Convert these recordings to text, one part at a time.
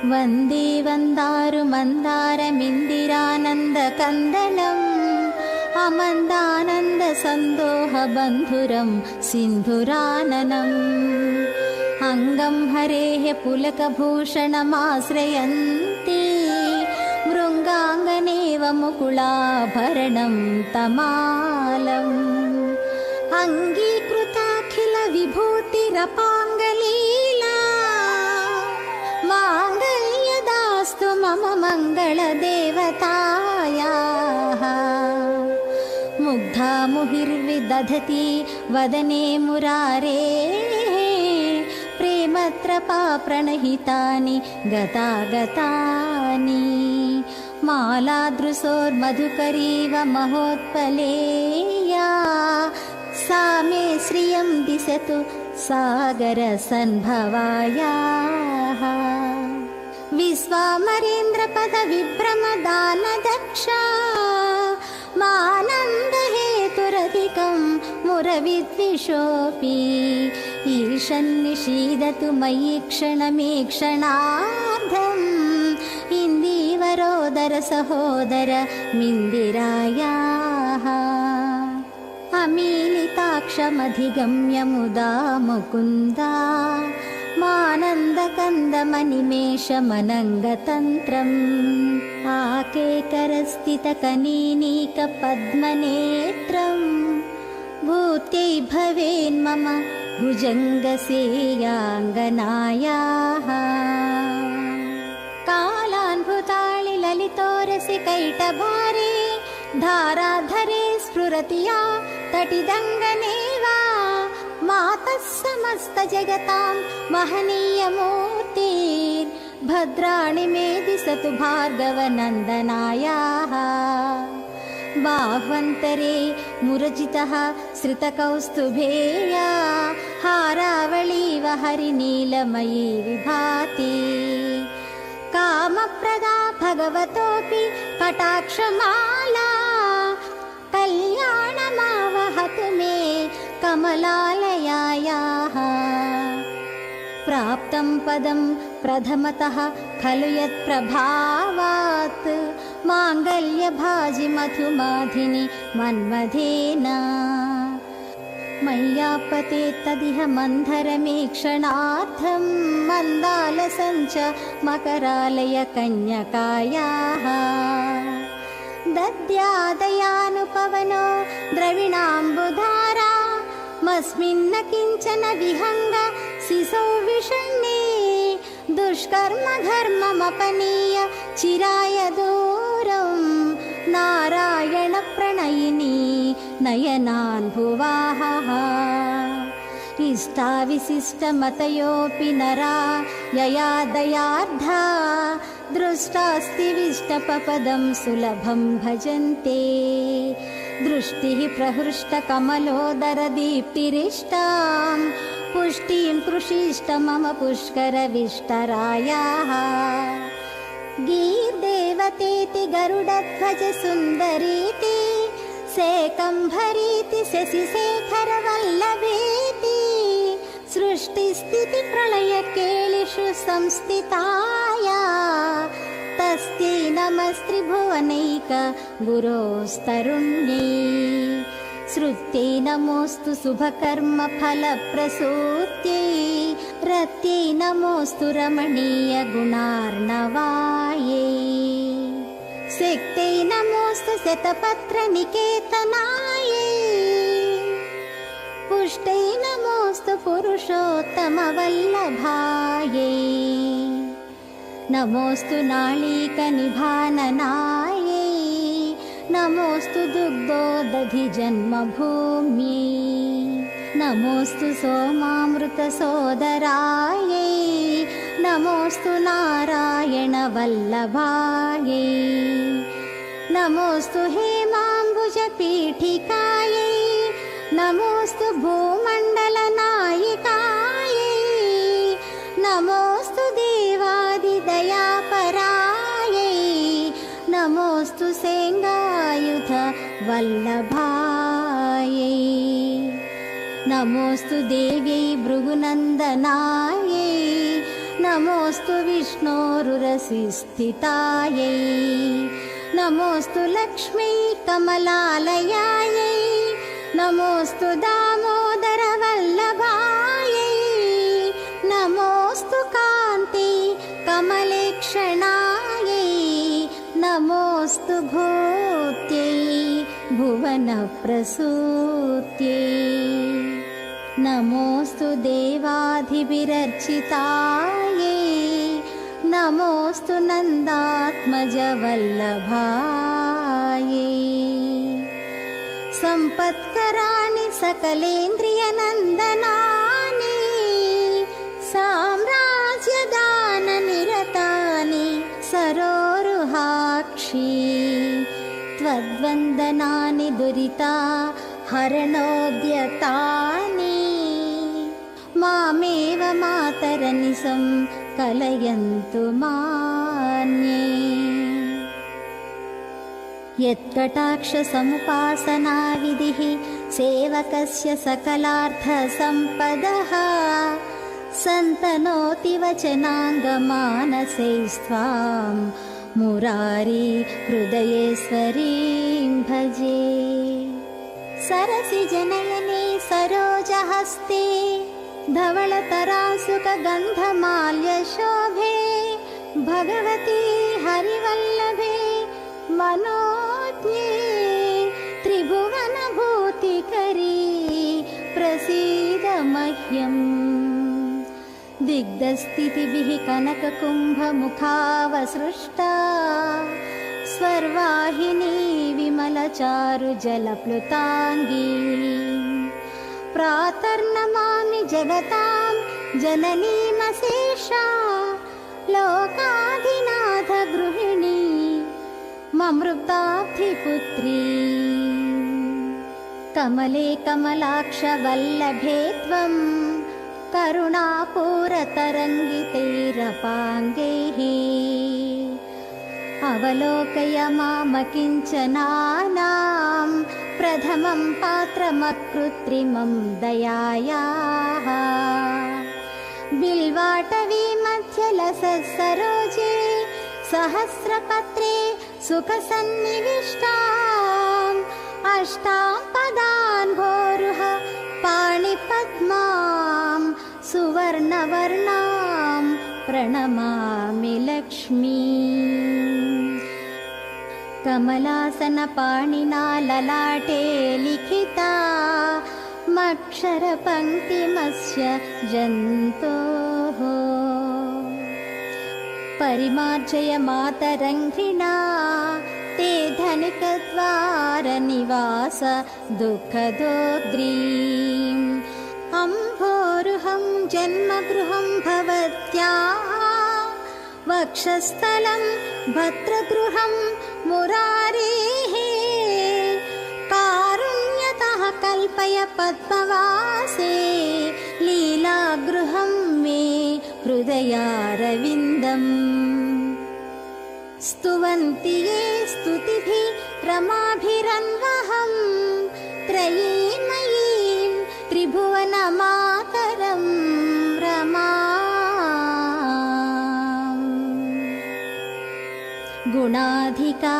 वन्दे वन्दारु मन्दारमिन्दिरानन्दकन्दलम् अमन्दानन्दसन्दोहबन्धुरं सिन्धुराननम् अङ्गं हरेः पुलकभूषणमाश्रयन्ति मृङ्गाङ्गनेव मुकुलाभरणं तमालम् अङ्गीकृताखिलविभूतिरपाङ्गलीला माङ्गल्यदास्तु मम मङ्गलदेवतायाः मुग्धा मुहिर्विदधति वदने मुरारेः प्रेमत्रपा प्रणहितानि गतागतानि मालादृशोर्मधुकरीव महोत्पलेया सा मे श्रियं दिशतु सागरसन्भवायाः विश्वामरेन्द्रपदविभ्रमदानदक्षा मानन्दहेतुरधिकं मुरविद्विषोऽपि ईशन्निषीदतु मयि क्षणमेक्षणार्धम् इन्दीवरोदर सहोदर मिन्दिरायाः अमीलिताक्षमधिगम्य मुदा मुकुन्दा मानन्दकन्दमनिमेषमनङ्गतन्त्रम् आकेकरस्थितकनीनीकपद्मनेत्रम् भूत्यै भवेन्मम भुजङ्गसेयाङ्गनायाः कालान्भुताळि ललितोरसिकैटभारे धाराधरे स्फुरति या तटिदङ्गनेवा मातः समस्तजगतां महनीयमूर्तिर्भद्राणि मे दिशतु भार्गवनन्दनायाः बाह्वन्तरे मुरजितः श्रितकौस्तुभेया हारावळीव हरिनीलमयी विभाति कामप्रदा भगवतोऽपि कटाक्षमाला कल्याणमावहतु मे कमलालयायाः प्राप्तं पदं प्रथमतः खलु यत्प्रभावात् माङ्गल्यभाजि मधुमाधिनि मन्मथेन मय्यापते तदिह मन्धरमेक्षणार्थं मन्दालसञ्च मकरालय कन्यकायाः दद्यादयानुपवनो द्रविणाम्बुधारा मस्मिन्न किञ्चन विहङ्ग शिशौ विषण्णे दुष्कर्म धर्ममपनीय चिराय दूरं नारायण प्रणयिनी नयनान् भुवाः इष्टाविशिष्टमतयोऽपि नरा यया दयार्धा दृष्टास्ति विष्टपपदं सुलभं भजन्ते दृष्टिः प्रहृष्टकमलोदरदीप्तिरिष्टां पुष्टिं कृषिष्ट मम पुष्करविष्टरायाः गीर्देवतेति गरुडध्वज सुन्दरीति शेकम्भरीति शशिशेखरवल्लभेति सृष्टिस्थितिप्रलयकेलिषु संस्थिताया तस्यै नमस्त्रिभुवनैक गुरोस्तरुण्यै श्रुत्यै नमोऽस्तु शुभकर्मफलप्रसूत्यै रत्यै नमोऽस्तु रमणीय गुणार्णवायै शक्त्यै नमोऽस्तु शतपत्रनिकेतनायै पुष्टै नमोऽस्तु पुरुषोत्तमवल्लभायै नमोऽस्तु नाळीकनिभाननायै नमोऽस्तु दुग्धोदधिजन्मभूम्यै नमोऽस्तु सोमामृतसोदरायै नमोऽस्तु नारायणवल्लभायै नमोऽस्तु हेमाम्बुजपीठिकायै नमोऽस्तु भूमण्डलनायिकायै नमोऽस्तु देवादिदयापरायै नमोऽस्तु सेङ्गायुध वल्लभायै नमोऽस्तु देव्यै भृगुनन्दनायै नमोऽस्तु विष्णोरुरसि स्थितायै नमोऽस्तु लक्ष्मी कमलालयायै नमोऽस्तु दामोदरवल्लभायै नमोऽस्तु कान्ति कमलेक्षणायै नमोऽस्तु भूत्यै भुवनप्रसूत्यै नमोऽस्तु देवाधिभिरर्चितायै नमोऽस्तु नन्दात्मजवल्लभायै सम्पत्कराणि सकलेन्द्रियनन्दनानि साम्राज्यदाननिरतानि सरोरुहाक्षी त्वद्वन्दनानि दुरिता हरणोद्यतानि मामेव मातरनिशं कलयन्तु मान्ये यत्कटाक्षसमुपासनाविधिः सेवकस्य सकलार्थसम्पदः सन्तनोति वचनाङ्गमानसैस्त्वां मुरारी हृदयेश्वरीं भजे सरसिजनयने सरोजहस्ते धवलतरासुकगन्धमाल्यशोभे भगवती हरिवल्लभे मनोज्ञे त्रिभुवनभूतिकरी प्रसीद मह्यम् दिग्धस्थितिभिः कनककुम्भमुखावसृष्टा स्वर्वाहिनी विमलचारुजलप्लुताङ्गी प्रातर्नमामि जगतां जननीमशेषा लोकाधिनाथ गृहिणी ममृताब्धिपुत्री कमले कमलाक्षवल्लभे त्वं करुणापूरतरङ्गितैरपाङ्गैः अवलोकय मामकिञ्चनानां प्रथमं पात्रमकृत्रिमं दयायाः बिल्वाटवी मध्यलसत्सरोजे सहस्रपत्रे सुखसन्निविष्टाम् अष्टां पदान् भोरुह पाणिपद्मां सुवर्णवर्णां प्रणमामि लक्ष्मी कमलासनपाणिना ललाटे लिखिता मक्षरपङ्क्तिमस्य जन्तोः परिमार्जय मातरङ्घ्रिणा ते धनिकद्वारनिवास दुःखदोद्रीम् अम्भोरुहं जन्मगृहं भवत्याः वक्षस्थलं भद्रगृहं मुरारेः कारुण्यतः कल्पय पद्मवासे लीलागृहं मे हृदयारविन्दम् स्तुवन्ति ये स्तुतिभिः रमाभिरन्वहं त्रयीमयीं त्रिभुवनमातरं रमाम् गुणाधिका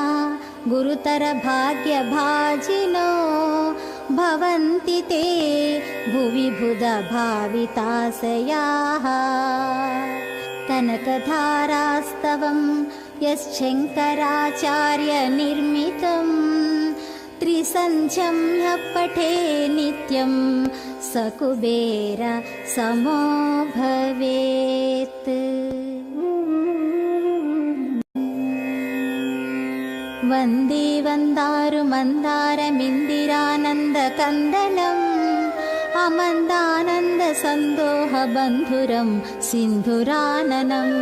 गुरुतरभाग्यभाजिनो भवन्ति ते भुवि बुधभाविताशयाः कनकधारास्तवं यश्शङ्कराचार्यनिर्मितं त्रिसन्ध्यं यः पठे नित्यं स कुबेर समो भवेत् वन्दे वन्दारुमन्दारमिन्दिरानन्दकन्दलम् अमन्दानन्दसन्दोहबन्धुरं सिन्धुराननम्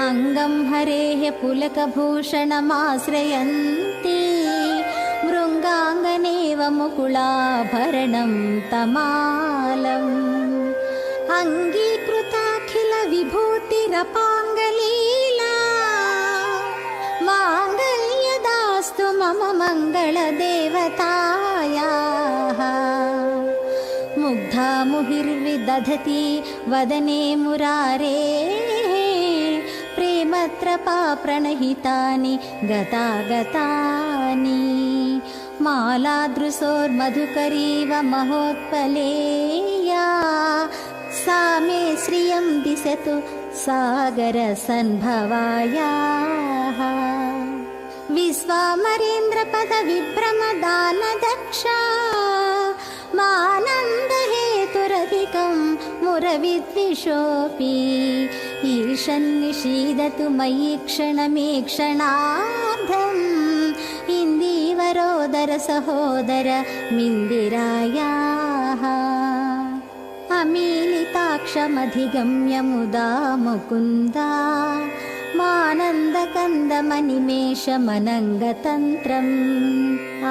अङ्गं हरेः पुलकभूषणमाश्रयन्ति मृङ्गाङ्गनेव मुकुलाभरणं तमालम् अङ्गीकृताखिलविभूतिरपाङ्गलीला माङ्गल्यदास्तु मम मङ्गलदेवतायाः मुग्धा मुहिर्विदधति वदने मुरारेः त्रपा प्रणहितानि गतागतानि मालादृशोर्मधुकरीव महोत्पलेया सा मे श्रियं दिशतु सागरसन्भवायाः विश्वामरेन्द्रपदविभ्रमदानदक्षा मानन्दहेतुरधिकं मुरविद्विषोऽपि ईशन्निषीदतु मयि क्षणमेक्षणार्धम् इन्दीवरोदर सहोदर मिन्दिरायाः अमीलिताक्षमधिगम्य मुदा मुकुन्दा मानन्दकन्दमनिमेषमनङ्गतन्त्रम्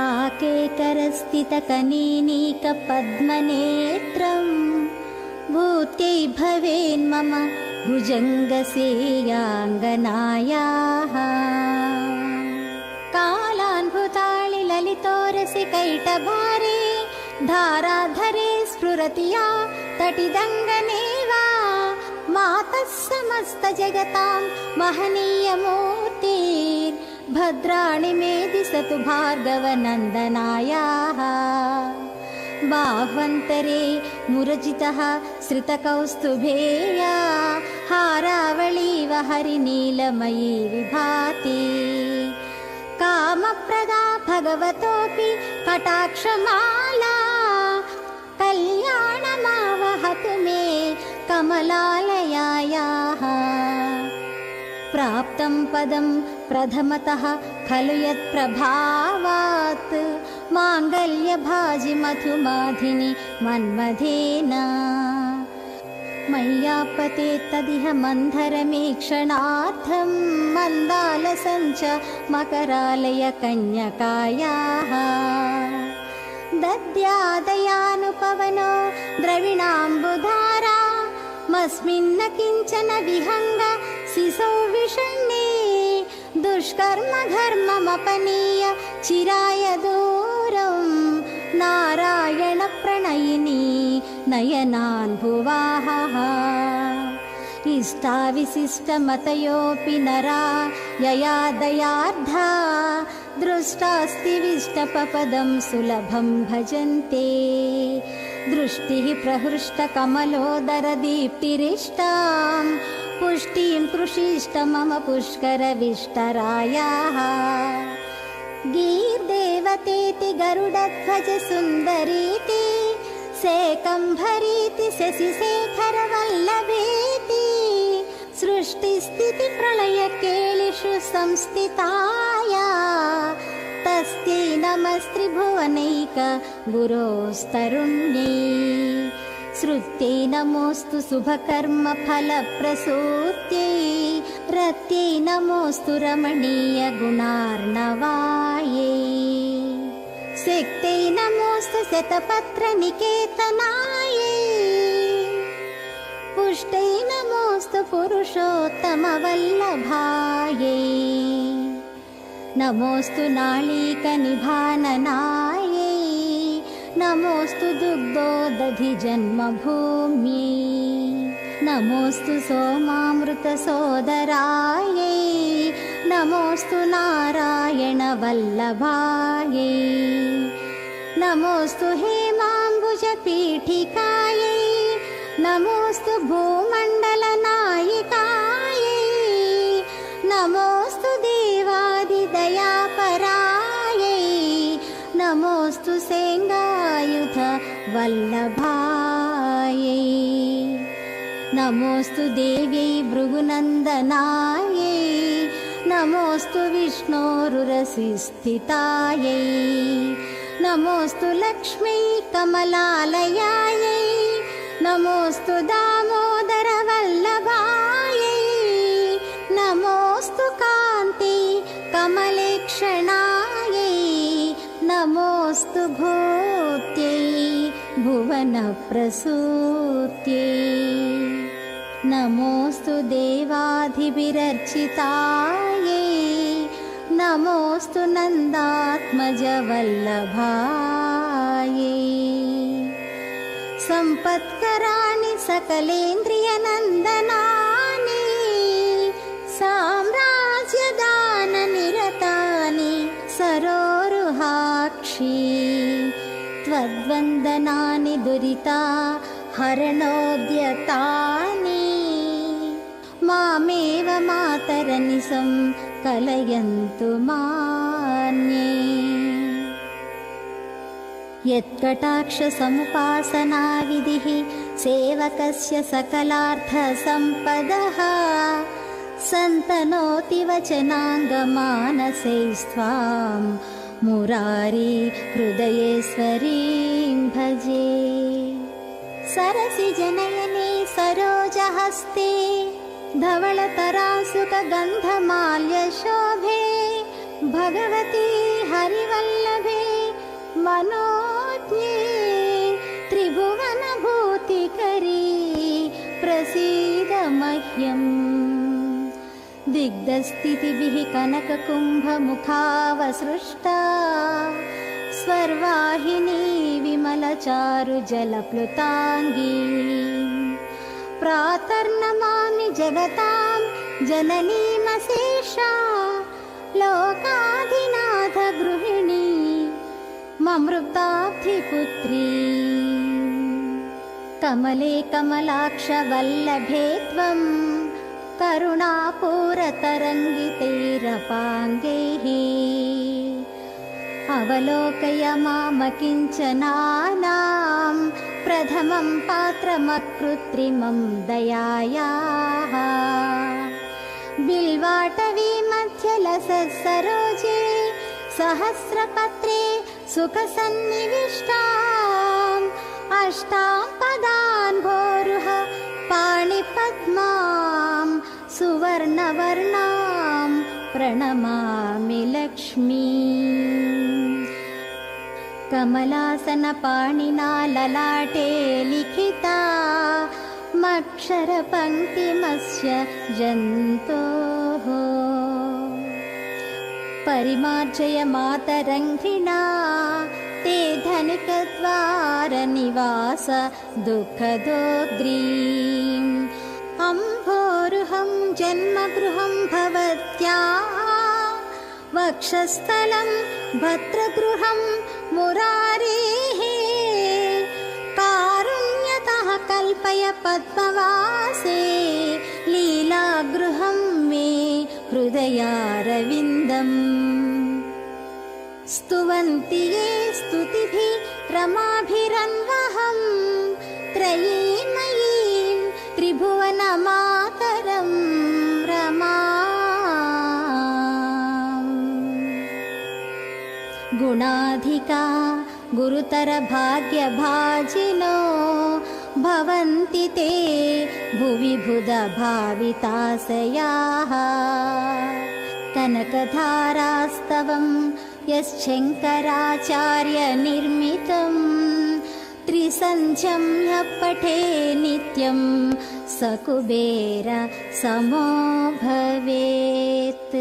आकेकरस्थितकनीनीकपद्मनेत्रम् भूत्यै भवेन्मम भुजङ्गसेयाङ्गनायाः कालान्भुताळि ललितोरसिकैटभारे धाराधरे स्फुरति या तटिदङ्गनेवा मातः समस्तजगतां महनीयमूर्तिर्भद्राणि मे दिशतु भार्गवनन्दनायाः बाह्वन्तरे मुरजितः श्रितकौस्तुभेया हारावळीव हरिनीलमयी विभाति कामप्रदा भगवतोऽपि कटाक्षमाला कल्याणमावहतु मे कमलालयायाः प्राप्तं पदं प्रथमतः खलु यत्प्रभावात् माङ्गल्यभाजि मधुमाधिनि मन्मथेन मय्यापते तदिह मन्धरमेक्षणार्थं मन्दालसञ्च मकरालय कन्यकायाः दद्यादयानुपवनो द्रविणाम्बुधारा मस्मिन्न किञ्चन विहङ्ग शिशौ विषण्णे दुष्कर्म धर्ममपनीय चिराय दूरं नारायण प्रणयिनी नयनान्भुवाः इष्टाविशिष्टमतयोऽपि नरा यया दयार्धा दृष्टास्ति विष्टपपदं सुलभं भजन्ते दृष्टिः प्रहृष्टकमलोदरदीप्तिरिष्टां पुष्टिं कृषिष्ट मम पुष्करविष्टरायाः गीर्देवतेति गरुडध्वज सुन्दरीति शेकम्भरीति शशिशेखरवल्लभेति सृष्टिस्थिति प्रलयकेलिषु संस्थिताया तस्यै नमस्त्रिभुवनैक गुरोस्तरुण्यै श्रुत्यै नमोऽस्तु शुभकर्म फलप्रसूत्यै रत्यै नमोऽस्तु रमणीय गुणार्णवायै शक्त्यै नमोऽस्तु शतपत्र निकेतनायै पुष्टै नमोऽस्तु पुरुषोत्तमवल्लभायै नमोऽस्तु नाळीकनिभाननायै नमोऽस्तु दुग्धोदधिजन्मभूम्यै नमोऽस्तु सोमामृतसोदरायै नमोऽस्तु नारायणवल्लभायै नमोऽस्तु हेमाम्बुजपीठिकायै नमोऽस्तु भूमण्डलनायिकायै नमोऽस्तु देवादिदयापरायै नमोऽस्तु सेङ्गायुध वल्लभायै नमोऽस्तु देव्यै भृगुनन्दनायै नमोऽस्तु विष्णोरुरसिस्थितायै नमोऽस्तु लक्ष्मी कमलालयायै नमोऽस्तु दामोदरवल्लभायै नमोऽस्तु कान्ति कमलेक्षणायै नमोऽस्तु भूत्यै भुवनप्रसूत्यै नमोऽस्तु देवाधिभिरर्चितायै नमोऽस्तु नन्दात्मजवल्लभायै सम्पत्कराणि सकलेन्द्रियनन्दनानि साम्राज्य मीनाक्षी त्वद्वन्दनानि दुरिता हरणोद्यतानि मामेव मातरनिशं कलयन्तु मान्ये यत्कटाक्षसमुपासनाविधिः सेवकस्य सकलार्थसम्पदः सन्तनोति वचनाङ्गमानसैस्त्वां मुरारी हृदयेश्वरीं भजे सरसि जनयने सरोजहस्ते धवलतरासुकगन्धमाल्यशोभे भगवती हरिवल्लभे मनोज्ञे त्रिभुवनभूतिकरी प्रसीद मह्यम् दिग्धस्थितिभिः कनककुम्भमुखावसृष्टा स्वर्वाहिनी विमलचारुजलप्लुताङ्गी प्रातर्नमामि जगतां जननीमशेषा लोकाधिनाथ गृहिणी ममृताब्धिपुत्री कमले कमलाक्षवल्लभे त्वं करुणापूरतरङ्गितैरपाङ्गैः अवलोकय मामकिञ्चनानां प्रथमं पात्रमकृत्रिमं दयायाः बिल्वाटवी मध्यलसत्सरोजे सहस्रपत्रे सुखसन्निविष्टाम् अष्टां पदान् भोरुह पाणिपद्मां सुवर्णवर्णां प्रणमामि लक्ष्मी कमलासनपाणिना ललाटे लिखिता मक्षरपङ्क्तिमस्य जन्तोः परिमार्जय मातरङ्घ्रिणा ते धनिकद्वारनिवास दुःखदोग्रीम् अम्भोरुहं जन्मगृहं भवत्याः वक्षस्थलं भद्रगृहं मुरारेः कारुण्यतः कल्पय पद्मवासे लीलागृहं मे हृदयारविन्दम् स्तुवन्ति ये स्तुतिभिः रमाभिरन्वहं त्रयीमयीं त्रिभुवनमातरं रमाम् गुणाधिका गुरुतरभाग्यभाजिनो भवन्ति ते भुवि बुधभाविताशयाः कनकधारास्तवं यश्शङ्कराचार्यनिर्मितं त्रिसन्ध्यं यः पठे नित्यं स कुबेर समो भवेत्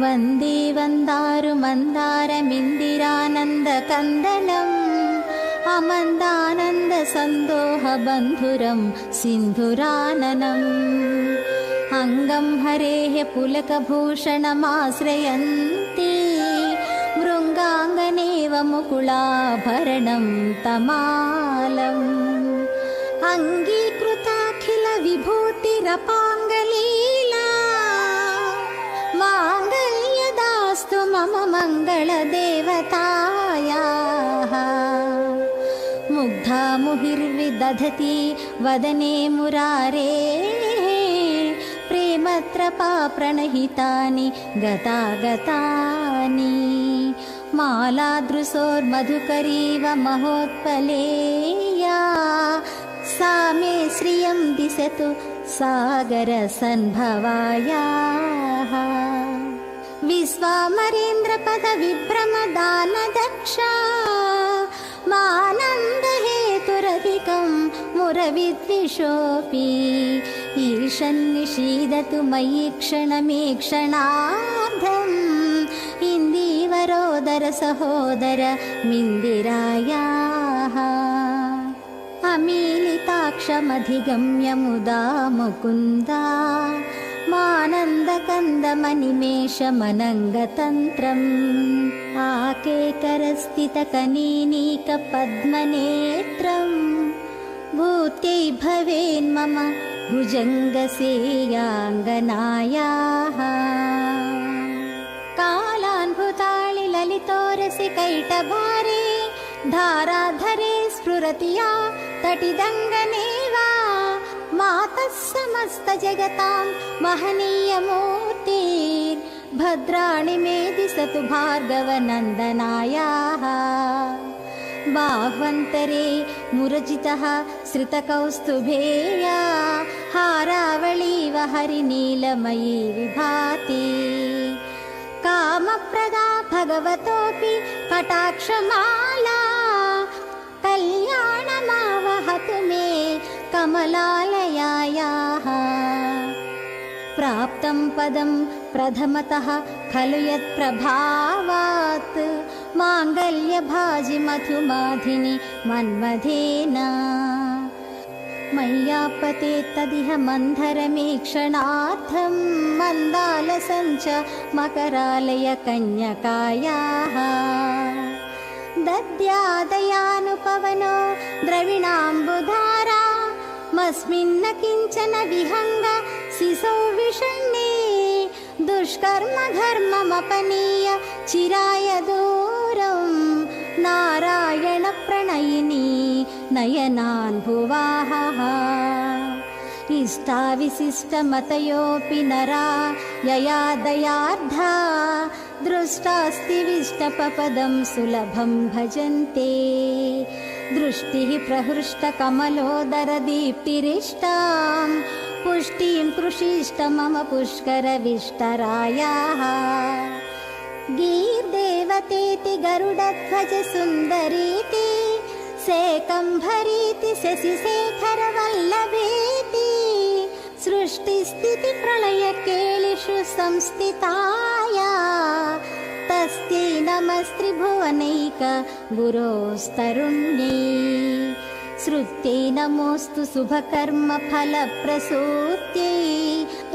वन्दे वन्दारुमन्दारमिन्दिरानन्दकन्दलम् अमन्दानन्दसन्दोहबन्धुरं सिन्धुराननम् अङ्गं हरेः पुलकभूषणमाश्रयन्ति मृङ्गाङ्गनेव मुकुलाभरणं तमालम् अङ्गीकृताखिलविभूतिरपाङ्गलीला माङ्गल्यदास्तु मम मङ्गलदेवतायाः मुग्धा मुहिर्विदधति वदने मुरारेः प्रेमत्रपा प्रणहितानि गतागतानि मालादृशोर्मधुकरीव महोत्पलेया सा मे श्रियं दिशतु सागरसन्भवायाः विश्वामरेन्द्रपदविभ्रमदानदक्षा मानन्दहेतुरधिकं मुरविद्विषोऽपि ईशन्निषीदतु मयि क्षणमेक्षणार्धम् इन्दीवरोदर सहोदर मिन्दिरायाः अमीलिताक्षमधिगम्य मुदा मुकुन्दा मानन्दकन्दमनिमेषमनङ्गतन्त्रम् आकेकरस्थितकनीनीकपद्मनेत्रम् भूत्यै भवेन्मम भुजङ्गसेयाङ्गनायाः कालान्भुताळि ललितोरसि कैटभारे धाराधरे स्फुरति या तटिदङ्गने वा मातः समस्तजगतां महनीयमूर्तिर्भद्राणि मे दिशतु भार्गवनन्दनायाः बाह्वन्तरे मुरजितः श्रितकौस्तुभेया हारावळीव हरिनीलमयी विभाति कामप्रदा भगवतोऽपि कटाक्षमाला कल्याणमावहतु मे कमलालयायाः प्राप्तं पदं प्रथमतः खलु यत्प्रभावात् माङ्गल्यभाजि मधुमाधिनि मन्मथेन मय्यापते तदिह मन्धरमीक्षणार्थं मन्दालसञ्च मकरालय कन्यकायाः दद्यादयानुपवनो द्रविणाम्बुधारा मस्मिन्न किञ्चन विहङ्ग सिसौ विषण्णे दुष्कर्म धर्ममपनीय चिराय दूरं नारायण प्रणयिनी नयनान्भुवाः इष्टाविशिष्टमतयोऽपि नरा यया दयार्धा दृष्टास्ति विष्टपपदं सुलभं भजन्ते दृष्टिः प्रहृष्टकमलोदरदीप्तिरिष्टां पुष्टिं कृषिष्ट मम पुष्करविष्टरायाः गीर्देवतेति गरुडध्वज सुन्दरीति सेकम्भरीति शशिशेखरवल्लभेति सृष्टिस्थिति प्रलयकेलिषु संस्थिताया तस्यै नमस्त्रिभुवनैक गुरोस्तरुण्यै श्रुत्यै नमोऽस्तु शुभकर्म फलप्रसूत्यै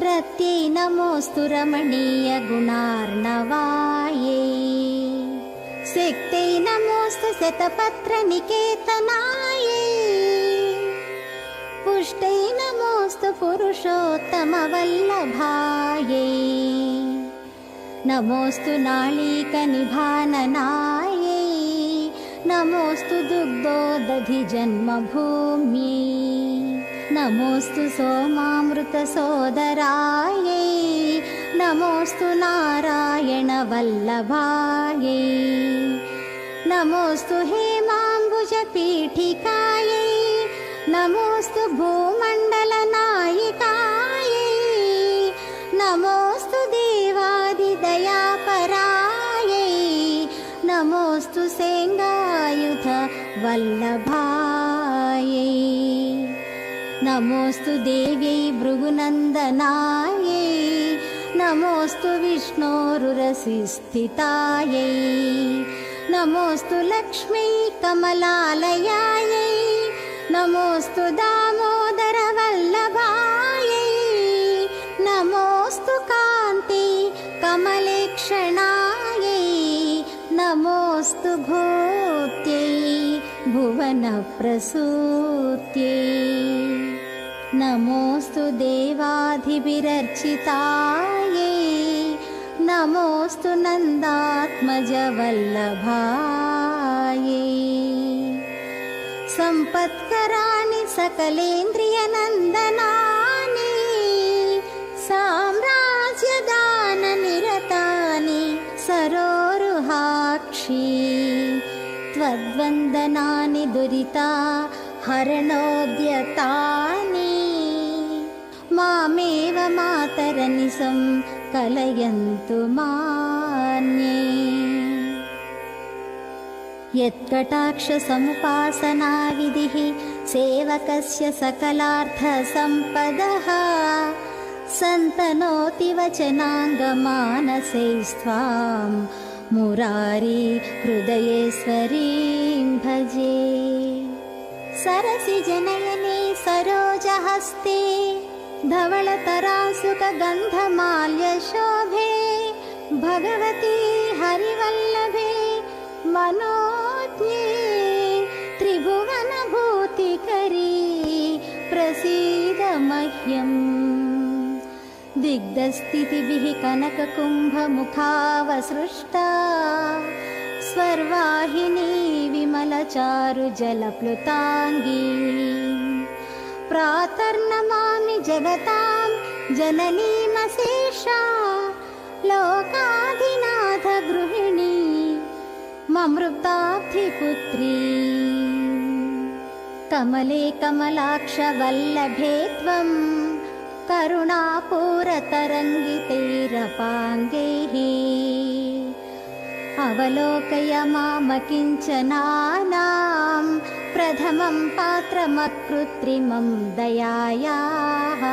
रत्यै नमोऽस्तु रमणीय गुणार्णवायै शक्त्यै नमोऽस्तु शतपत्र निकेतनायै पुष्टै नमोऽस्तु पुरुषोत्तमवल्लभायै नमोऽस्तु नाळीकनिभाननायै नमोऽस्तु दुग्धोदधिजन्मभूम्यै नमोऽस्तु सोमामृतसोदरायै नमोऽस्तु नारायणवल्लभायै नमोऽस्तु हेमाम्बुजपीठिकायै नमोऽस्तु भूमण्डलनायिकायै नमोऽस्तु देवादिदयापरायै नमोऽस्तु सेङ्गायुध वल्लभायै नमोऽस्तु देव्यै भृगुनन्दनायै नमोऽस्तु विष्णोरुरसि स्थितायै नमोऽस्तु लक्ष्मी कमलालयायै नमोऽस्तु दामोदरवल्लभायै नमोऽस्तु कान्ति कमलेक्षणायै नमोऽस्तु भूत्यै भुवनप्रसूत्यै नमोऽस्तु देवाधिभिरर्चितायै नमोऽस्तु नन्दात्मजवल्लभायै सम्पत्कराणि सकलेन्द्रियनन्दनानि साम्राज्यदाननिरतानि सरोरुहाक्षी त्वद्वन्दनानि दुरिता हरणोद्यतानि मामेव मातरनिशं कलयन्तु मान्ये यत्कटाक्षसमुपासनाविधिः सेवकस्य सकलार्थसम्पदः सन्तनोति वचनाङ्गमानसैस्त्वां मुरारी हृदयेश्वरीं भजे सरसि जनयने सरोजहस्ते धवलतरासुकगन्धमाल्यशोभे भगवती हरिवल्लभे मनोज्ञे त्रिभुवनभूतिकरी प्रसीद मह्यम्। दिग्धस्थितिभिः कनककुम्भमुखावसृष्टा स्वर्वाहिनी विमलचारुजलप्लुताङ्गी प्रातर्नमामि जगतां जननीमशेषा लोकाधिनाथ गृहिणी ममृताब्धिपुत्री। कमले कमलाक्षवल्लभे त्वं करुणापूरतरङ्गितैरपाङ्गैः अवलोकय मामकिञ्चनानां प्रथमं पात्रमकृत्रिमं दयायाः।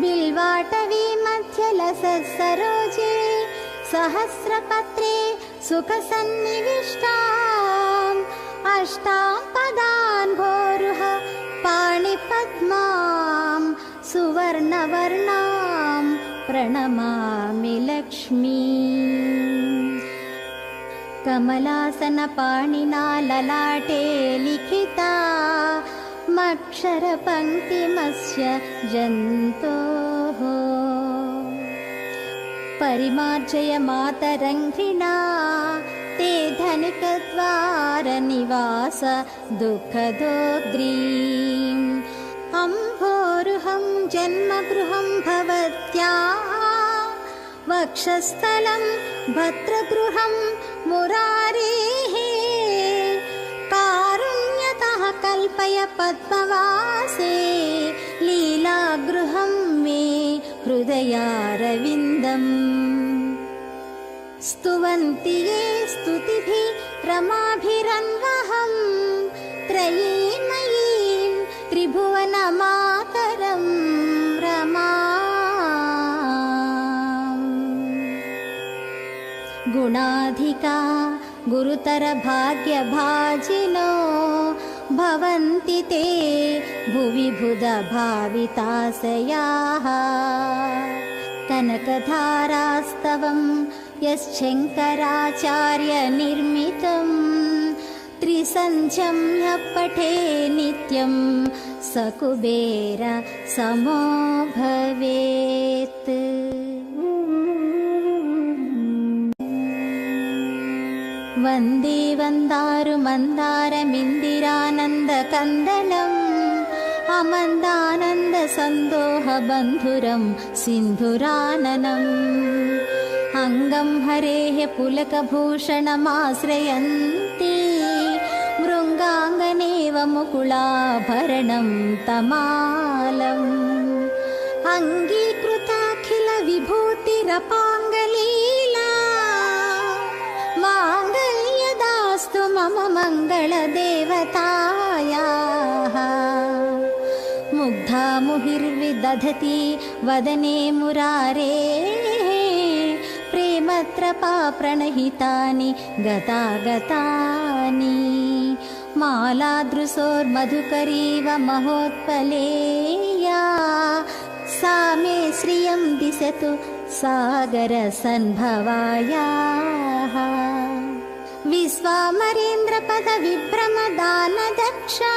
बिल्वाटवी मध्यलसत्सरोजे सहस्रपत्रे सुखसन्निविष्टाम् अष्टां पदान् भोरुह पाणिपद्मां सुवर्णवर्णां प्रणमामि लक्ष्मी। कमलासनपाणिना ललाटे लिखिता मक्षरपङ्क्तिमस्य जन्तोः परिमार्जय मातरङ्घ्रिणा ते धनिकद्वारनिवास दुःखदोग्रीम्। अम्भोरुहं जन्मगृहं भवत्याः वक्षस्थलं भद्रगृहं मुरारेः कारुण्यतः कल्पय पद्मवासे लीलागृहं मे हृदयारविन्दम्। स्तुवन्ति ये स्तुतिभिः रमाभिरन्वहं त्रयीमयीं त्रिभुवनमातरं रमाम्। गुणाधिका गुरुतरभाग्यभाजिनो भवन्ति ते भुवि बुधभाविताशयाः। कनकधारास्तवं यश्शङ्कराचार्यनिर्मितं त्रिसन्ध्यं यः पठे नित्यं स कुबेर समो भवेत्। वन्दे वन्दारुमन्दारमिन्दिरानन्दकन्दलम् अमन्दानन्दसन्दोहबन्धुरं सिन्धुराननम्। अङ्गं हरेः पुलकभूषणमाश्रयन्ति मृङ्गाङ्गनेव मुकुलाभरणं तमालम्। अङ्गीकृताखिलविभूतिरपाङ्गलीला माङ्गल्यदास्तु मम मङ्गलदेवतायाः। मुग्धा मुहिर्विदधति वदने मुरारेः प्रेमत्रपा प्रणहितानि गतागतानि। मालादृशोर्मधुकरीव महोत्पलेया सा मे श्रियं दिशतु सागरसन्भवायाः। विश्वामरेन्द्रपदविभ्रमदानदक्षा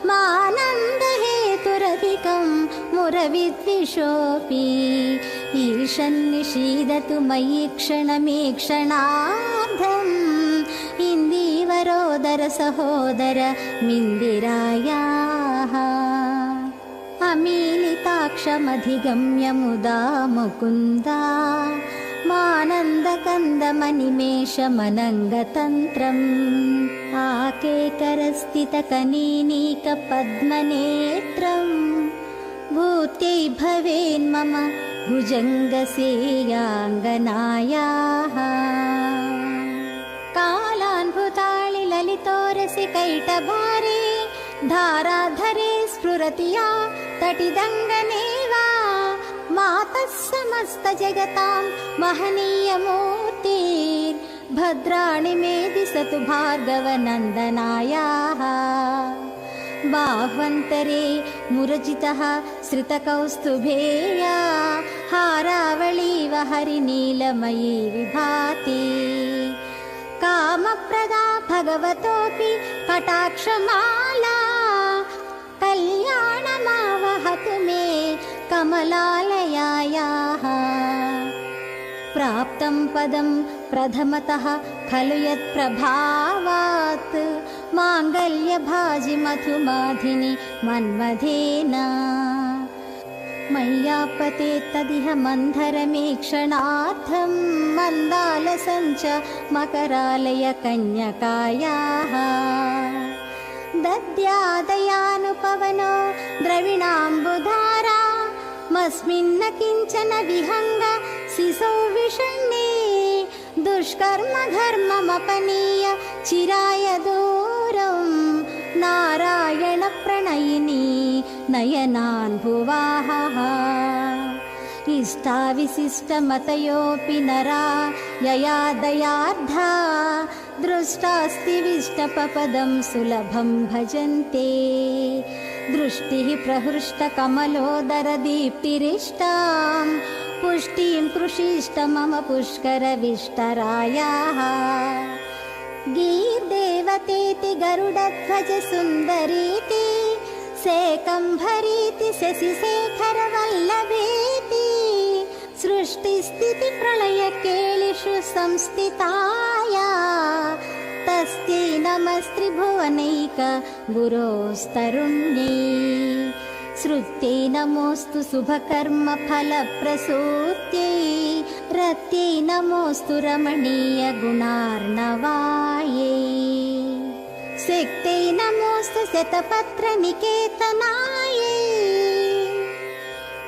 मानन्दहेतुरधिकं मुरविद्विषोऽपि ईशन्निषीदतु मयि क्षणमीक्षणार्धम् इन्दीवरोदर सहोदर मिन्दिरायाः। अमीलिताक्षमधिगम्य मुदा मुकुन्दा मानन्दकन्दमनिमेषमनङ्गतन्त्रम्। आकेकरस्थितकनीनीकपद्मनेत्रम् भूत्यै भवेन्मम भुजङ्गसेयाङ्गनायाः। कालान्भुताळि ललितोरसि कैटभारे धाराधरे स्फुरति या तटिदङ्गनेवा। मातः समस्तजगतां महनीयमूर्तिर्भद्राणि मे दिशतु भार्गवनन्दनायाः। बाह्वन्तरे मुरजितः श्रितकौस्तुभेया हारावळीव हरिनीलमयी विभाति कामप्रदा भगवतोऽपि कटाक्षमाला कल्याणमावहतु मे कमलालयायाः प्राप्तं पदं प्रथमतः खलु यत्प्रभावात् माङ्गल्यभाजि मधुमाधिनि मन्मथेन मय्यापते तदिह मन्धरमेक्षणार्थं मन्दालसञ्च मकरालय कन्यकायाः दद्यादयानुपवनो द्रविणाम्बुधारा मस्मिन्न किञ्चन विहङ्ग सिसौ विषण्णे दुष्कर्म घर्ममपनीय चिराय दूरं नारायण प्रणयिनी नयनान् भुवाः इष्टाविशिष्टमतयोऽपि नरा यया दयार्धा दृष्टास्ति विष्टपपदं सुलभं भजन्ते दृष्टिः प्रहृष्टकमलोदरदीप्तिरिष्टां पुष्टिं कृषिष्ट मम पुष्करविष्टरायाः गीर्देवतेति गरुडध्वज सुन्दरीति सेकम्भरीति शशिशेखरवल्लभेति सृष्टिस्थितिप्रलयकेलिषु संस्थिताया तस्यै नमस्त्रिभुवनैक गुरोस्तरुण्यै श्रुत्यै नमोऽस्तु शुभकर्म फलप्रसूत्यै रत्यै नमोऽस्तु रमणीय गुणार्णवायै शक्त्यै नमोऽस्तु शतपत्र निकेतनायै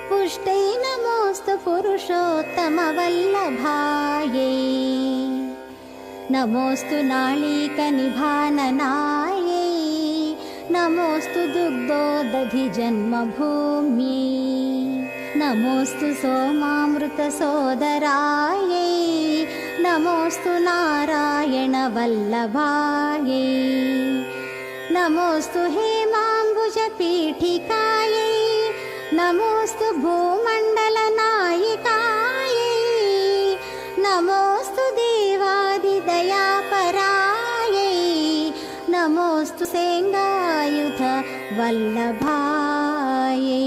पुष्टै नमोऽस्तु पुरुषोत्तमवल्लभायै नमोऽस्तु नाळीकनिभाननायै नमोऽस्तु दुग्धोदधिजन्मभूम्यै नमोऽस्तु सोमामृतसोदरायै नमोऽस्तु नारायणवल्लभायै नमोऽस्तु हेमाम्बुजपीठिकायै नमोऽस्तु भूमण्डलनायिकायै नमोऽस्तु देवादिदयापरायै नमोऽस्तु सेङ्गायुध वल्लभायै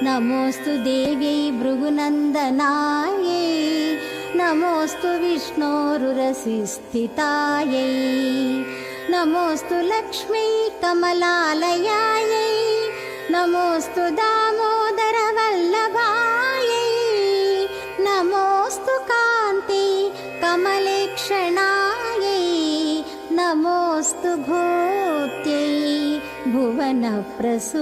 नमोऽस्तु देव्यै भृगुनन्दनायै नमोऽस्तु विष्णोरुरसिस्थितायै नमोऽस्तु लक्ष्मी कमलालयायै नमोऽस्तु दामोदरवल्लभायै नमोऽस्तु कान्ति कमलेक्षणायै नमोऽस्तु भूत्यै भुवनप्रसूत्यै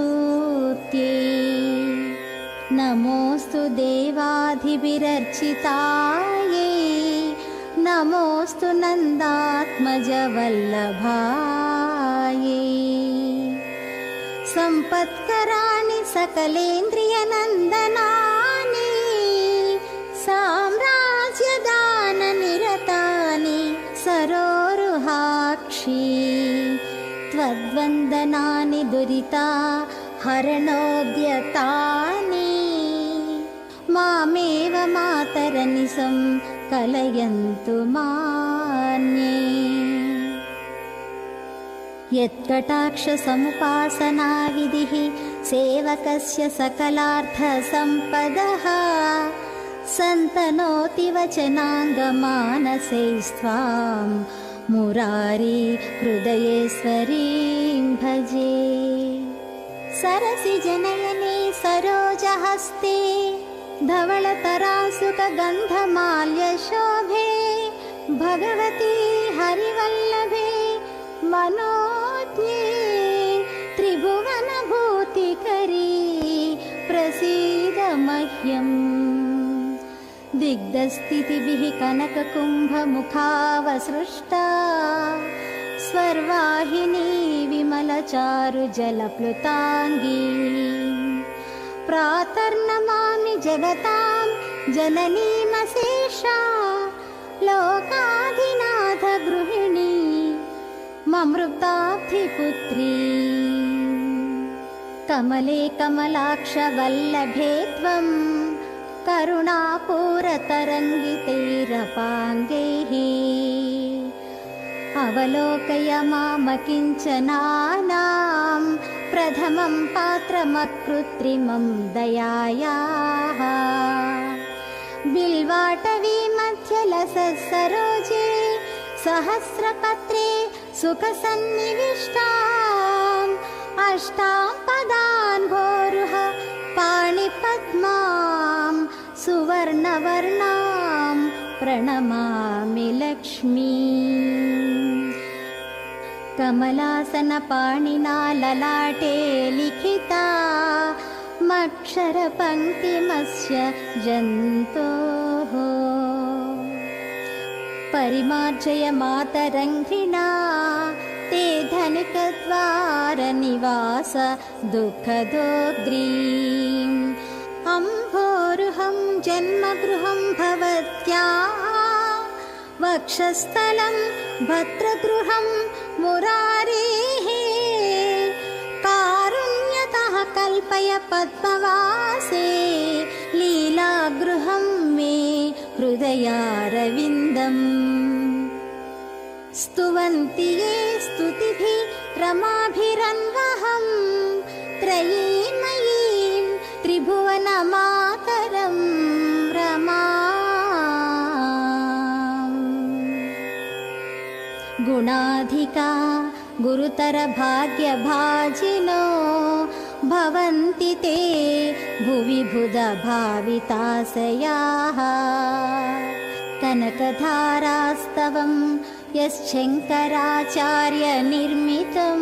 नमोऽस्तु देवाधिभिरर्चितायै नमोऽस्तु नन्दात्मजवल्लभायै सम्पत्कराणि सकलेन्द्रियनन्दनानि साम्राज्यदाननिरतानि सरोरुहाक्षी त्वद्वन्दनानि दुरिता हरणोद्यतानि मामेव मातरनिशं कलयन्तु मान्ये यत्कटाक्षसमुपासनाविधिः सेवकस्य सकलार्थसम्पदः सन्तनोति वचनाङ्गमानसैस्त्वां मुरारी हृदयेश्वरीं भजे सरसिजनयने सरोजहस्ते धवलतरासुकगन्धमाल्यशोभे भगवती हरिवल्लभे मनोज्ञे त्रिभुवनभूतिकरी प्रसीद मह्यम् दिग्धस्थितिभिः कनककुम्भमुखावसृष्टा स्वर्वाहिनी विमलचारुजलप्लुताङ्गी प्रातर्नमामि जगतां जननीमशेषा लोकाधिनाथ गृहिणी ममृताब्धिपुत्री कमले कमलाक्षवल्लभे त्वं करुणापूरतरङ्गितैरपाङ्गैः अवलोकय मामकिञ्चनानां प्रथमं पात्रमकृत्रिमं दयायाः बिल्वाटवी मध्यलसः सरोजे सहस्रपत्रे सुखसन्निविष्टाम् अष्टां पदान् भोरुह पाणिपद्मां सुवर्णवर्णां प्रणमामि लक्ष्मी कमलासनपाणिना ललाटे लिखिता मक्षरपङ्क्तिमस्य जन्तोः परिमार्जय मातरङ्घ्रिणा ते धनिकद्वारनिवास दुःखदोग्रीम् अम्भोरुहं जन्मगृहं भवत्या वक्षस्थलं भद्रगृहं मुरारेः कारुण्यतः कल्पय पद्मवासे लीलागृहं मे हृदयारविन्दम् स्तुवन्ति ये स्तुतिभिः रमाभिरन्वहं त्रयीमयीं त्रिभुवनमातरं रमाम् गुणाधिका गुरुतरभाग्यभाजिनो भवन्ति ते भुवि बुधभाविताशयाः कनकधारास्तवं यश्शङ्कराचार्यनिर्मितं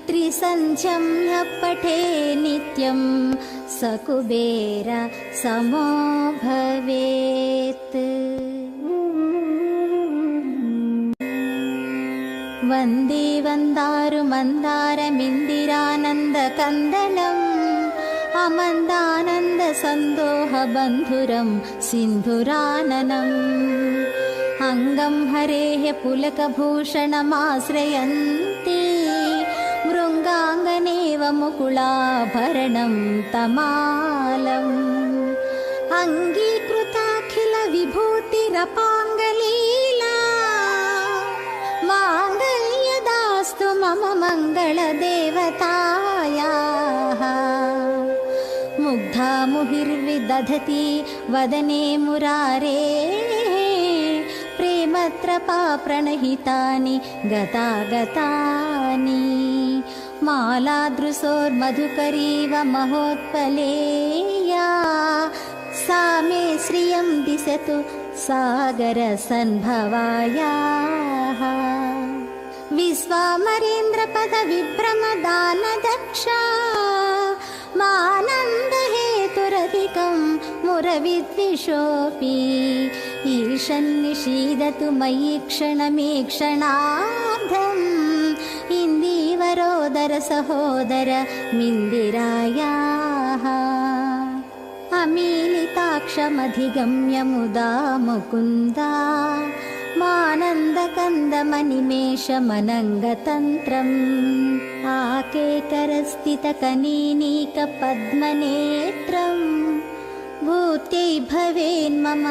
त्रिसन्ध्यं यः पठे नित्यं स कुबेर समो भवेत् वन्दे वन्दारुमन्दारमिन्दिरानन्दकन्दलम् अमन्दानन्दसन्दोहबन्धुरं सिन्धुराननम् अङ्गं हरेः पुलकभूषणमाश्रयन्ति मृङ्गाङ्गनेव मुकुलाभरणं तमालम् अङ्गीकृताखिलविभूतिरपाङ्गलीला माङ्गल्यदास्तु मम मङ्गलदेवतायाः मुग्धा मुहिर्विदधति वदने मुरारेः प्रेमत्रपा प्रणहितानि गतागतानि मालादृशोर्मधुकरीव महोत्पलेया सा मे श्रियं दिशतु सागरसन्भवायाः विश्वामरेन्द्रपदविभ्रमदानदक्षा मानन्दहेतुरधिकं मुरविद्विषोऽपि ईशन्निषीदतु मयि क्षणमेक्षणार्धम् इन्दीवरोदर सहोदर मिन्दिरायाः अमीलिताक्षमधिगम्य मुदा मुकुन्दा मानन्दकन्दमनिमेषमनङ्गतन्त्रम् आकेकरस्थितकनीनीकपद्मनेत्रम् भूत्यै भवेन्मम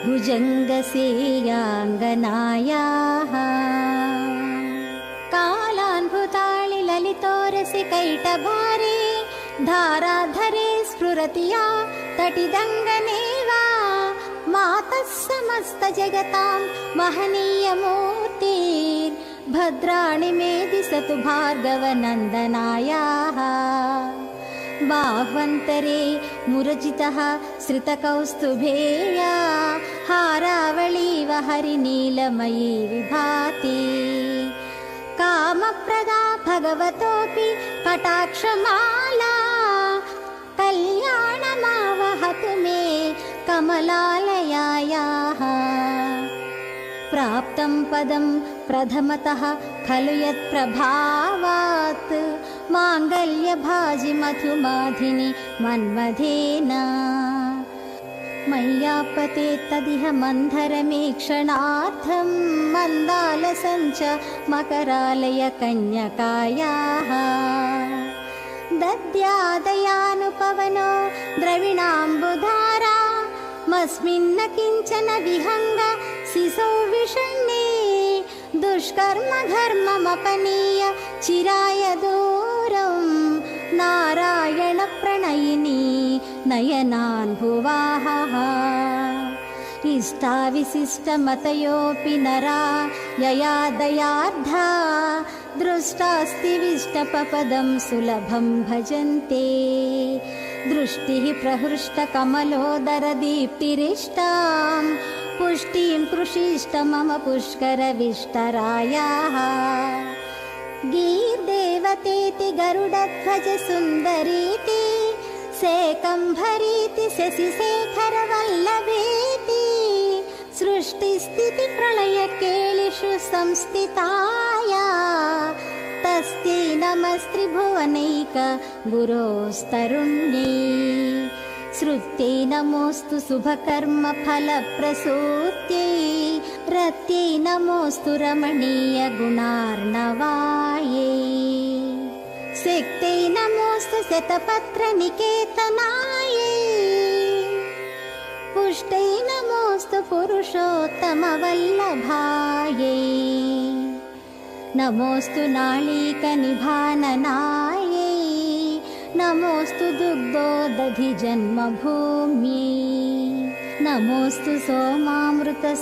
भुजङ्गसेयाङ्गनायाः कालान्भुताळि ललितोरसि कैटभारे धाराधरे स्फुरति या तटिदङ्गनेवा मातः समस्तजगतां महनीयमूर्तिर्भद्राणि मे दिशतु भार्गवनन्दनायाः बाह्वन्तरे मुरजितः श्रितकौस्तुभेया हारावळीव हरिनीलमयी विभाति कामप्रदा भगवतोऽपि कटाक्षमाला कल्याणमावहतु मे कमलालयायाः प्राप्तं पदं प्रथमतः खलु यत्प्रभावात् माङ्गल्यभाजि मधुमाधिनि मन्मथेन मय्यापते तदिह मन्धरमेक्षणार्थं मन्दालसञ्च मकरालय कन्यकायाः दद्यादयानुपवनो द्रविणाम्बुधारा मस्मिन्न किञ्चन विहङ्ग सिसौ विषण्णे दुष्कर्म घर्ममपनीय चिराय दूरं नारायण प्रणयिनी नयनान् भुवाहः इष्टाविशिष्टमतयोऽपि नरा यया दयार्धा दृष्टास्ति विष्टपपदं सुलभं भजन्ते दृष्टिः प्रहृष्टकमलोदरदीप्तिरिष्टां पुष्टिं कृषिष्ट मम पुष्करविष्टरायाः गीर्देवतेति गरुडध्वज सुन्दरीति सेकम्भरीति शशिशेखरवल्लभेति सृष्टिस्थितिप्रलयकेलिषु संस्थिताया तस्यै नमस्त्रिभुवनैक गुरोस्तरुण्यै श्रुत्यै नमोऽस्तु शुभकर्म फलप्रसूत्यै रत्यै नमोऽस्तु रमणीय गुणार्णवायै शक्त्यै नमोऽस्तु शतपत्र निकेतनायै पुष्टै नमोऽस्तु पुरुषोत्तमवल्लभायै नमोऽस्तु नाळीकनिभाननायै नमोऽस्तु दुग्धोदधिजन्मभूम्यै नमोऽस्तु सोमामृतसोदरायै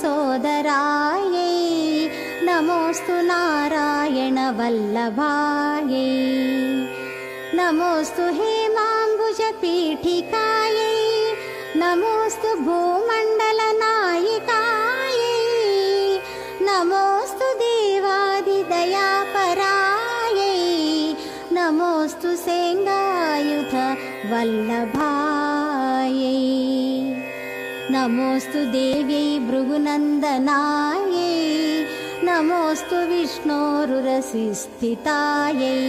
नमोऽस्तु नारायणवल्लभायै नमोऽस्तु हेमाम्बुजपीठिकायै नमोऽस्तु भूमण्डलनायिकायै नमोऽस्तु देवादिदयापरायै नमोऽस्तु सेङ्गायुध वल्लभायै नमोऽस्तु देव्यै भृगुनन्दनायै नमोऽस्तु विष्णोरुरसिस्थितायै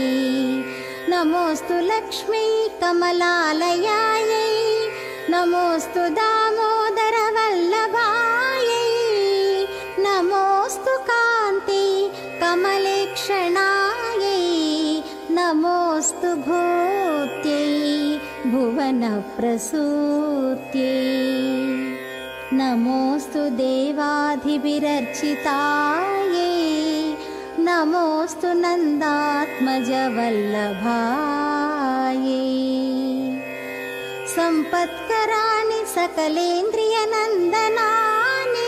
नमोऽस्तु लक्ष्मी कमलालयायै नमोऽस्तु दामोदरवल्लभायै नमोऽस्तु कान्ति कमलेक्षणायै नमोऽस्तु भूत्यै भुवनप्रसूत्यै नमोऽस्तु देवाधिभिरर्चितायै नमोऽस्तु नन्दात्मजवल्लभायै सम्पत्कराणि सकलेन्द्रियनन्दनानि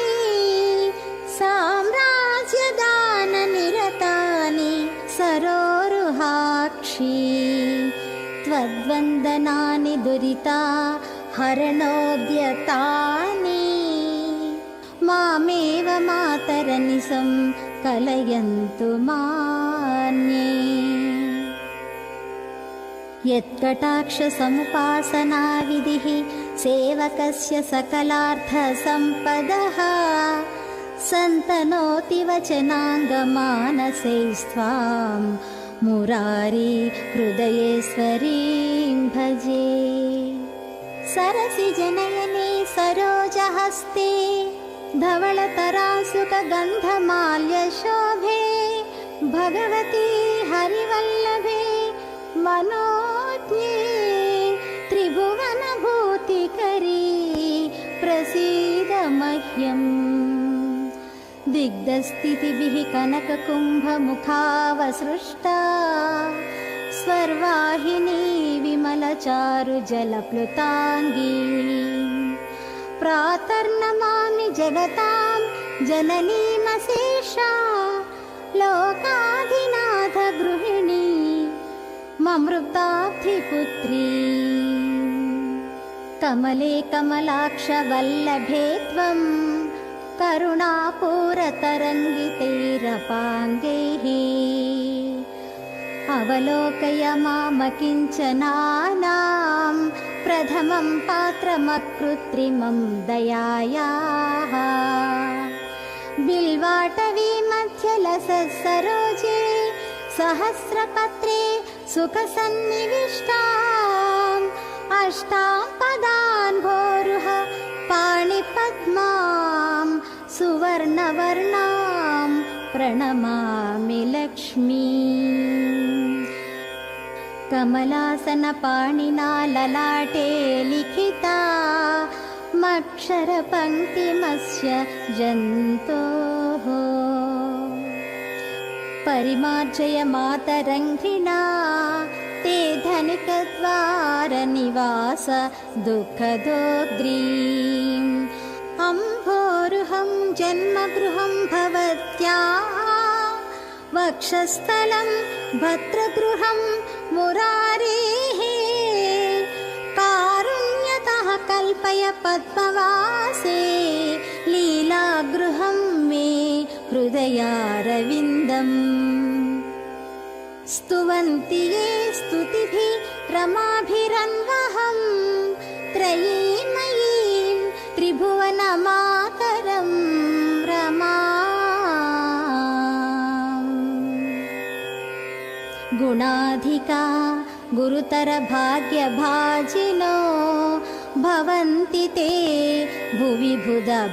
साम्राज्यदाननिरतानि सरोरुहाक्षी त्वद्वन्दनानि दुरिता हरणोद्यतानि मामेव मातरनिशं कलयन्तु मान्ये यत्कटाक्षसमुपासनाविधिः सेवकस्य सकलार्थसम्पदः सन्तनोति वचनाङ्गमानसैस्त्वां मुरारी हृदयेश्वरीं भजे सरसिजनयने सरोजहस्ते धवलतरासुकगन्धमाल्यशोभे भगवती हरिवल्लभे मनोज्ञे त्रिभुवनभूतिकरी प्रसीद मह्यम् दिग्धस्थितिभिः कनककुम्भमुखावसृष्टा स्वर्वाहिनी विमलचारुजलप्लुताङ्गी प्रातर्नमामि जगतां जननीमशेषा लोकाधिनाथ गृहिणी ममृताब्धिपुत्री कमले कमलाक्षवल्लभे त्वं करुणापूरतरङ्गितैरपाङ्गैः अवलोकय मामकिञ्चनानां प्रथमं पात्रमकृत्रिमं दयायाः बिल्वाटवी मध्यलसत्सरोजे सहस्रपत्रे सुखसन्निविष्टाम् अष्टां पदान्भोरुह पाणिपद्मां सुवर्णवर्णां प्रणमामि लक्ष्मी कमलासनपाणिना ललाटे लिखिता मक्षरपङ्क्तिमस्य जन्तोः परिमार्जय मातरङ्घ्रिणा ते धनिकद्वारनिवास दुःखदोग्रीम् अम्भोरुहं जन्मगृहं भवत्याः वक्षस्थलं भद्रगृहं मुरारेः कारुण्यतः कल्पय पद्मवासे लीलागृहं मे हृदयारविन्दम् स्तुवन्ति ये स्तुतिभिः रमाभिरन्वहं त्रयीमयीं त्रिभुवनमातरं रमा गुणाधिका गुरुतरभाग्यभाजिनो भवन्ति ते भुवि बुधभाविताशयाः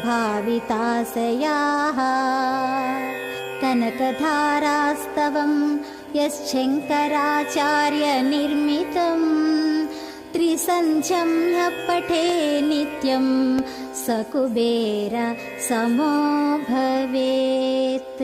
कनकधारास्तवं यश्शङ्कराचार्यनिर्मितं त्रिसन्ध्यं यः पठे नित्यं स कुबेर समो भवेत्।